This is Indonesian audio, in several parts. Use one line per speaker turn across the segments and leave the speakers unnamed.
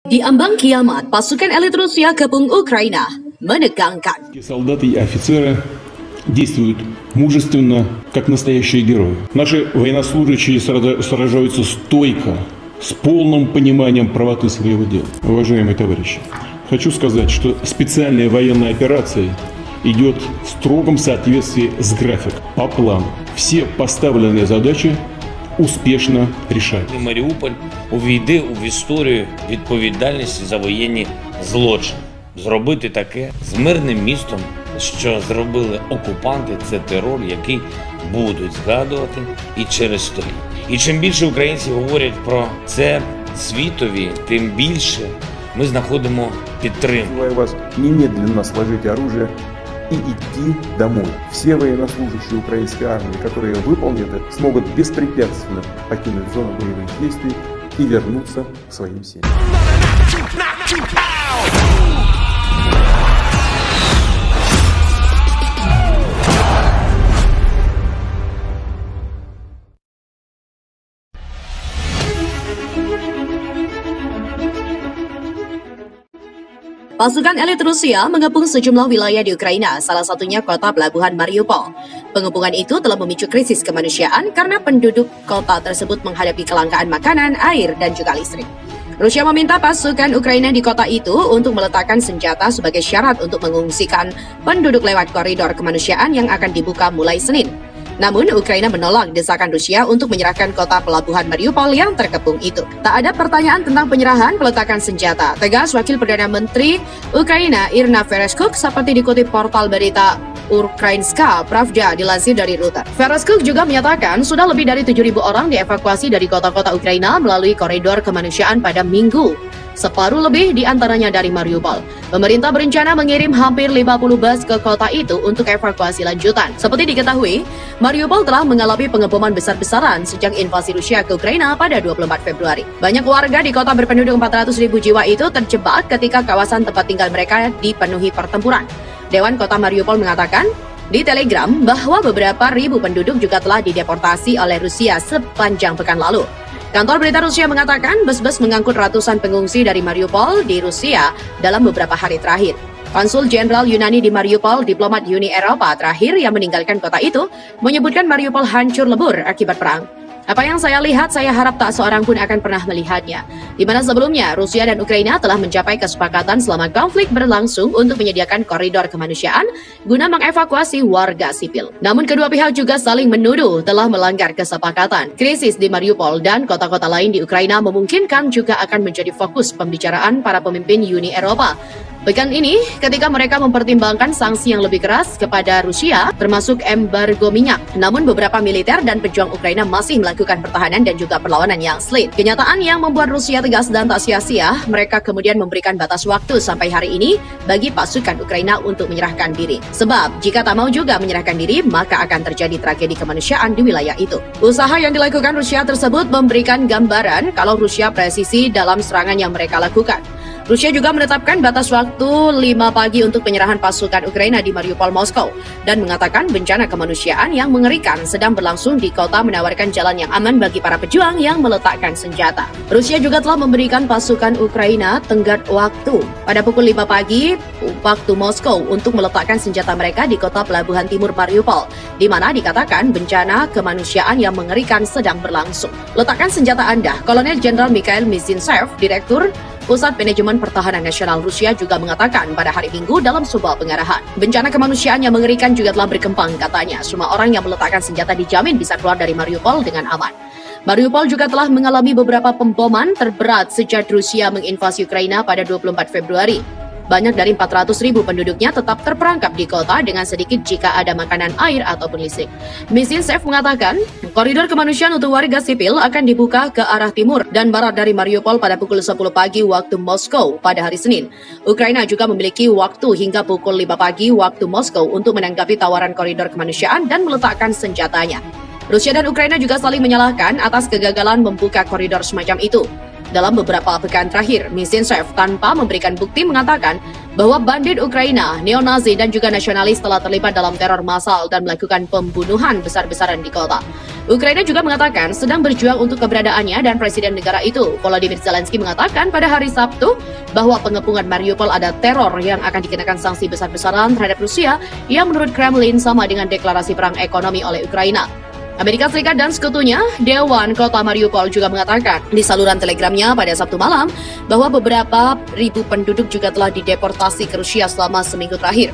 Di ambang kiamat, pasukan elit Rusia kepung Ukraina menegangkan.
Солдаты и офицеры действуют мужественно, как настоящие герои. Наши военнослужащие сражаются стойко, с полным пониманием правоты своего дела. Уважаемые товарищи, хочу сказать, что специальная военная операция идет в строгом соответствии с графиком, по плану. Все поставленные задачи успішно рішають.
Маріуполь увійде в історію відповідальності за воєнні злочини. Зробити таке з мирним містом, що зробили окупанти, це терор, який будуть згадувати і через століття. І чим більше українців говорять про це світові, тим більше ми знаходимо підтримку.
Призываю вас немедленно сложить оружие и идти домой. Все военнослужащие украинской армии, которые выполнят это, смогут беспрепятственно покинуть зону боевых действий и вернуться к своим семьям.
Pasukan elit Rusia mengepung sejumlah wilayah di Ukraina, salah satunya kota pelabuhan Mariupol. Pengepungan itu telah memicu krisis kemanusiaan karena penduduk kota tersebut menghadapi kelangkaan makanan, air, dan juga listrik. Rusia meminta pasukan Ukraina di kota itu untuk meletakkan senjata sebagai syarat untuk mengungsikan penduduk lewat koridor kemanusiaan yang akan dibuka mulai Senin. Namun, Ukraina menolak desakan Rusia untuk menyerahkan kota pelabuhan Mariupol yang terkepung itu. Tak ada pertanyaan tentang penyerahan peletakan senjata, tegas Wakil Perdana Menteri Ukraina Irina Vereshchuk seperti dikutip portal berita Ukrainska Pravda dilansir dari Reuters. Vereshchuk juga menyatakan sudah lebih dari 7.000 orang dievakuasi dari kota-kota Ukraina melalui koridor kemanusiaan pada Minggu. Separuh lebih diantaranya dari Mariupol. Pemerintah berencana mengirim hampir 50 bus ke kota itu untuk evakuasi lanjutan. Seperti diketahui, Mariupol telah mengalami pengeboman besar-besaran sejak invasi Rusia ke Ukraina pada 24 Februari. Banyak warga di kota berpenduduk 400.000 jiwa itu terjebak ketika kawasan tempat tinggal mereka dipenuhi pertempuran. Dewan Kota Mariupol mengatakan di Telegram bahwa beberapa ribu penduduk juga telah dideportasi oleh Rusia sepanjang pekan lalu. Kantor berita Rusia mengatakan bus-bus mengangkut ratusan pengungsi dari Mariupol di Rusia dalam beberapa hari terakhir. Konsul Jenderal Yunani di Mariupol, diplomat Uni Eropa terakhir yang meninggalkan kota itu, menyebutkan Mariupol hancur lebur akibat perang. Apa yang saya lihat, saya harap tak seorang pun akan pernah melihatnya. Di mana sebelumnya, Rusia dan Ukraina telah mencapai kesepakatan selama konflik berlangsung untuk menyediakan koridor kemanusiaan guna mengevakuasi warga sipil. Namun kedua pihak juga saling menuduh telah melanggar kesepakatan. Krisis di Mariupol dan kota-kota lain di Ukraina memungkinkan juga akan menjadi fokus pembicaraan para pemimpin Uni Eropa pekan ini ketika mereka mempertimbangkan sanksi yang lebih keras kepada Rusia, termasuk embargo minyak. Namun beberapa militer dan pejuang Ukraina masih melakukan pertahanan dan juga perlawanan yang sulit. Kenyataan yang membuat Rusia tegas dan tak sia-sia, mereka kemudian memberikan batas waktu sampai hari ini bagi pasukan Ukraina untuk menyerahkan diri. Sebab jika tak mau juga menyerahkan diri, maka akan terjadi tragedi kemanusiaan di wilayah itu. Usaha yang dilakukan Rusia tersebut memberikan gambaran kalau Rusia presisi dalam serangan yang mereka lakukan. Rusia juga menetapkan batas waktu 5 pagi untuk penyerahan pasukan Ukraina di Mariupol, Moskow, dan mengatakan bencana kemanusiaan yang mengerikan sedang berlangsung di kota menawarkan jalan yang aman bagi para pejuang yang meletakkan senjata. Rusia juga telah memberikan pasukan Ukraina tenggat waktu pada pukul 5 pagi waktu Moskow untuk meletakkan senjata mereka di kota pelabuhan timur Mariupol, di mana dikatakan bencana kemanusiaan yang mengerikan sedang berlangsung. Letakkan senjata Anda, Kolonel Jenderal Mikhail Mizintsev, Direktur Pusat Manajemen Pertahanan Nasional Rusia juga mengatakan pada hari Minggu dalam sebuah pengarahan. Bencana kemanusiaan yang mengerikan juga telah berkembang katanya. Semua orang yang meletakkan senjata dijamin bisa keluar dari Mariupol dengan aman. Mariupol juga telah mengalami beberapa pemboman terberat sejak Rusia menginvasi Ukraina pada 24 Februari. Banyak dari 400.000 penduduknya tetap terperangkap di kota dengan sedikit jika ada makanan, air, ataupun listrik. Mizintsev mengatakan, koridor kemanusiaan untuk warga sipil akan dibuka ke arah timur dan barat dari Mariupol pada pukul 10 pagi waktu Moskow pada hari Senin. Ukraina juga memiliki waktu hingga pukul 5 pagi waktu Moskow untuk menanggapi tawaran koridor kemanusiaan dan meletakkan senjatanya. Rusia dan Ukraina juga saling menyalahkan atas kegagalan membuka koridor semacam itu. Dalam beberapa pekan terakhir, Mizintsev tanpa memberikan bukti mengatakan bahwa bandit Ukraina, neo-Nazi dan juga nasionalis telah terlibat dalam teror massal dan melakukan pembunuhan besar-besaran di kota. Ukraina juga mengatakan sedang berjuang untuk keberadaannya dan Presiden negara itu, Volodymyr Zelensky, mengatakan pada hari Sabtu bahwa pengepungan Mariupol ada teror yang akan dikenakan sanksi besar-besaran terhadap Rusia yang menurut Kremlin sama dengan deklarasi perang ekonomi oleh Ukraina. Amerika Serikat dan sekutunya, Dewan Kota Mariupol juga mengatakan di saluran telegramnya pada Sabtu malam bahwa beberapa ribu penduduk juga telah dideportasi ke Rusia selama seminggu terakhir.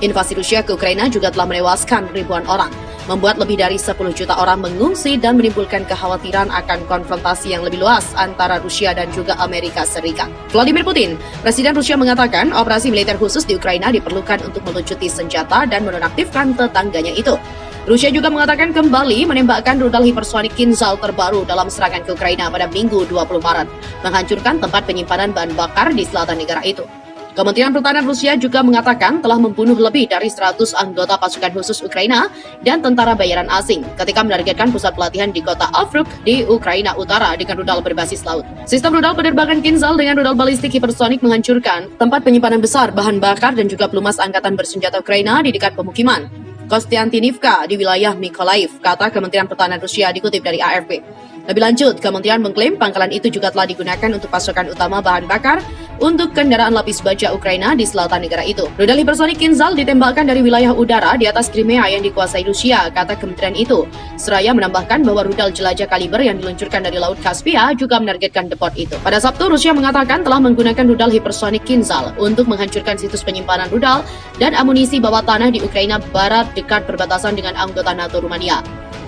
Invasi Rusia ke Ukraina juga telah menewaskan ribuan orang, membuat lebih dari 10 juta orang mengungsi dan menimbulkan kekhawatiran akan konfrontasi yang lebih luas antara Rusia dan juga Amerika Serikat. Vladimir Putin, Presiden Rusia, mengatakan operasi militer khusus di Ukraina diperlukan untuk melucuti senjata dan menonaktifkan tetangganya itu. Rusia juga mengatakan kembali menembakkan rudal hipersonik Kinzhal terbaru dalam serangan ke Ukraina pada Minggu 20 Maret, menghancurkan tempat penyimpanan bahan bakar di selatan negara itu. Kementerian Pertahanan Rusia juga mengatakan telah membunuh lebih dari 100 anggota pasukan khusus Ukraina dan tentara bayaran asing ketika menargetkan pusat pelatihan di kota Ovruk di Ukraina Utara dengan rudal berbasis laut. Sistem rudal penerbangan Kinzhal dengan rudal balistik hipersonik menghancurkan tempat penyimpanan besar bahan bakar dan juga pelumas angkatan bersenjata Ukraina di dekat pemukiman Kostiantynivka di wilayah Mykolaiv, kata Kementerian Pertahanan Rusia dikutip dari AFP. Lebih lanjut, kementerian mengklaim pangkalan itu juga telah digunakan untuk pasokan utama bahan bakar untuk kendaraan lapis baja Ukraina di selatan negara itu. Rudal hipersonik Kinzhal ditembakkan dari wilayah udara di atas Crimea yang dikuasai Rusia, kata kementerian itu. Seraya menambahkan bahwa rudal jelajah kaliber yang diluncurkan dari Laut Kaspia juga menargetkan depot itu. Pada Sabtu, Rusia mengatakan telah menggunakan rudal hipersonik Kinzhal untuk menghancurkan situs penyimpanan rudal dan amunisi bawah tanah di Ukraina Barat dekat perbatasan dengan anggota NATO Rumania.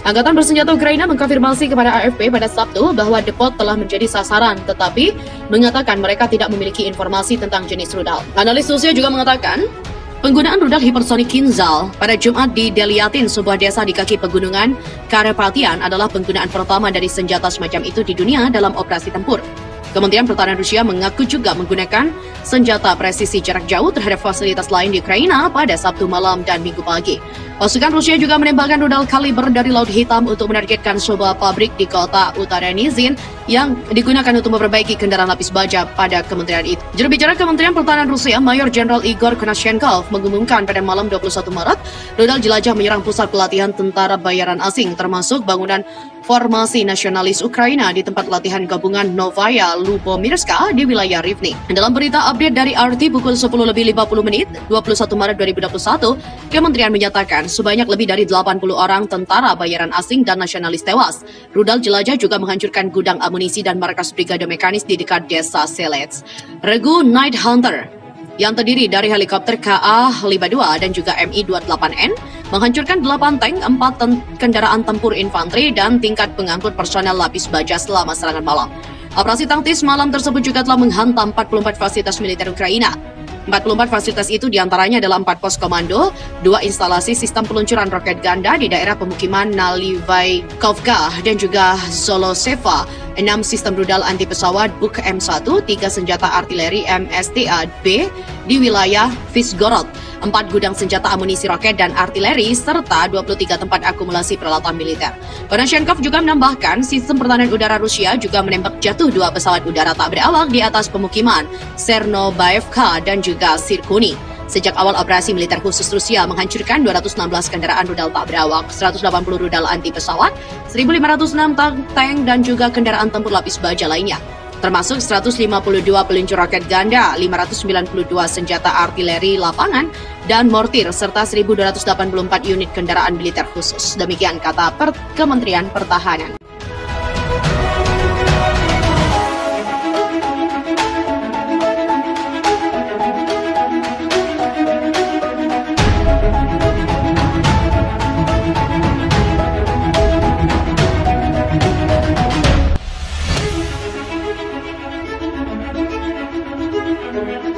Angkatan bersenjata Ukraina mengkonfirmasi kepada AFP pada Sabtu bahwa depot telah menjadi sasaran, tetapi mengatakan mereka tidak memiliki informasi tentang jenis rudal. Analis Rusia juga mengatakan penggunaan rudal hipersonik Kinzhal pada Jumat di Deliatin, sebuah desa di kaki pegunungan Karpatian, adalah penggunaan pertama dari senjata semacam itu di dunia dalam operasi tempur. Kementerian Pertahanan Rusia mengaku juga menggunakan senjata presisi jarak jauh terhadap fasilitas lain di Ukraina pada Sabtu malam dan Minggu pagi. Pasukan Rusia juga menembakkan rudal kaliber dari Laut Hitam untuk menargetkan sebuah pabrik di kota Utara Nizhyn yang digunakan untuk memperbaiki kendaraan lapis baja pada kementerian itu. Juru bicara Kementerian Pertahanan Rusia, Mayor Jenderal Igor Konashenkov, mengumumkan pada malam 21 Maret, rudal jelajah menyerang pusat pelatihan tentara bayaran asing, termasuk bangunan formasi nasionalis Ukraina di tempat latihan gabungan Novaya Lubomirska di wilayah Rivne. Dalam berita update dari RT pukul 10:50 21 Maret 2021, Kementerian menyatakan sebanyak lebih dari 80 orang tentara bayaran asing dan nasionalis tewas. Rudal jelajah juga menghancurkan gudang amunisi dan markas brigade mekanis di dekat desa Selets. Regu Night Hunter yang terdiri dari helikopter KA-52 dan juga Mi-28N menghancurkan 8 tank, 4 kendaraan tempur infanteri, dan tingkat pengangkut personel lapis baja selama serangan malam. Operasi taktis malam tersebut juga telah menghantam 44 fasilitas militer Ukraina. 44 fasilitas itu diantaranya adalah 4 pos komando, 2 instalasi sistem peluncuran roket ganda di daerah pemukiman Nalivaykovka dan juga Zoloseva, 6 sistem rudal anti pesawat Buk M1, 3 senjata artileri MSTA-B di wilayah Vizhgorod, 4 gudang senjata amunisi roket dan artileri, serta 23 tempat akumulasi peralatan militer. Konashenkov juga menambahkan sistem pertahanan udara Rusia juga menembak jatuh 2 pesawat udara tak berawak di atas pemukiman Sernobaevka dan juga Sirkuni. Sejak awal operasi militer khusus Rusia menghancurkan 216 kendaraan rudal tak berawak, 180 rudal anti pesawat, 1.506 tank dan juga kendaraan tempur lapis baja lainnya, termasuk 152 peluncur roket ganda, 592 senjata artileri lapangan dan mortir, serta 1.284 unit kendaraan militer khusus. Demikian kata Kementerian Pertahanan.
Thank you.